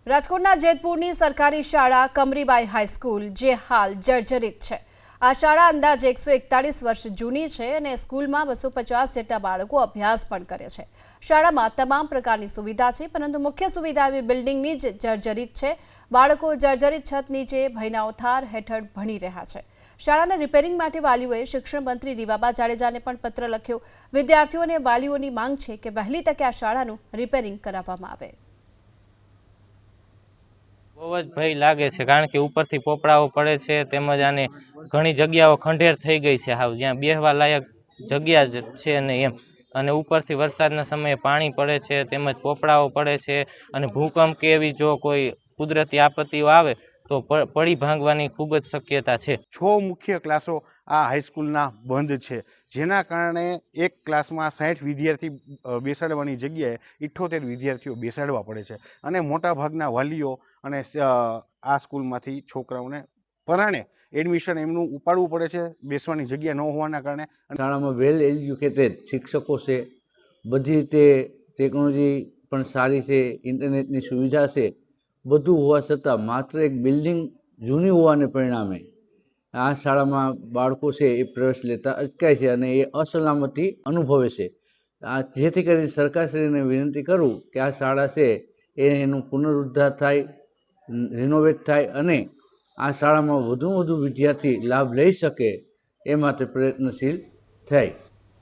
રાજકોટના જેતપુરની સરકારી શાળા કમરીબાઈ હાઈસ્કૂલ જે હાલ જર્જરિત છે। આ શાળા અંદાજે 141 વર્ષ જૂની છે અને સ્કૂલમાં 250 જેટલા બાળકો અભ્યાસ પણ કરે છે। શાળામાં તમામ પ્રકારની સુવિધા છે, પરંતુ મુખ્ય સુવિધા એવી બિલ્ડિંગની જ જર્જરિત છે। બાળકો જર્જરિત છત નીચે ભયના ઓથાર હેઠળ ભણી રહ્યા છે। શાળાના રિપેરિંગ માટે વાલીઓએ શિક્ષણ મંત્રી રીવાબા જાડેજાને પણ પત્ર લખ્યો। વિદ્યાર્થીઓ અને વાલીઓની માંગ છે કે વહેલી તકે આ શાળાનું રિપેરિંગ કરાવવામાં આવે। બહુ જ ભય લાગે છે, કારણ કે ઉપરથી પોપડાઓ પડે છે, તેમજ આને ઘણી જગ્યાઓ ખંડેર થઈ ગઈ છે, હાવ જ્યાં બેહવા લાયક જગ્યા જ છે નહીં એમ। અને ઉપરથી વરસાદના સમયે પાણી પડે છે, તેમજ પોપડાઓ પડે છે, અને ભૂકંપ કે એવી જો કોઈ કુદરતી આપત્તિઓ આવે તો પડી ભાંગવાની ખૂબ જ શક્યતા છે। 6 મુખ્ય ક્લાસો આ હાઈસ્કૂલના બંધ છે, જેના કારણે એક ક્લાસમાં 60 વિદ્યાર્થી બેસાડવાની જગ્યાએ 78 વિદ્યાર્થીઓ બેસાડવા પડે છે, અને મોટાભાગના વાલીઓ અને આ સ્કૂલમાંથી છોકરાઓને પરાણે એડમિશન એમનું ઉપાડવું પડે છે, બેસવાની જગ્યા ન હોવાના કારણે। શાળામાં વેલ એજ્યુકેટેડ શિક્ષકો છે, બધી રીતે ટેકનોલોજી પણ સારી છે, ઇન્ટરનેટની સુવિધા છે, બધું હોવા છતાં માત્ર એક બિલ્ડિંગ જૂની હોવાને પરિણામે આ શાળામાં બાળકો છે એ પ્રવેશ લેતા અટકાય છે અને એ અસલામતી અનુભવે છે। જેથી કરી સરકારશ્રીને વિનંતી કરું કે આ શાળા છે એનું પુનરુદ્ધાર થાય, રિનોવેટ થાય અને આ શાળામાં વધુમાં વધુ વિદ્યાર્થી લાભ લઈ શકે એ માટે પ્રયત્નશીલ થાય।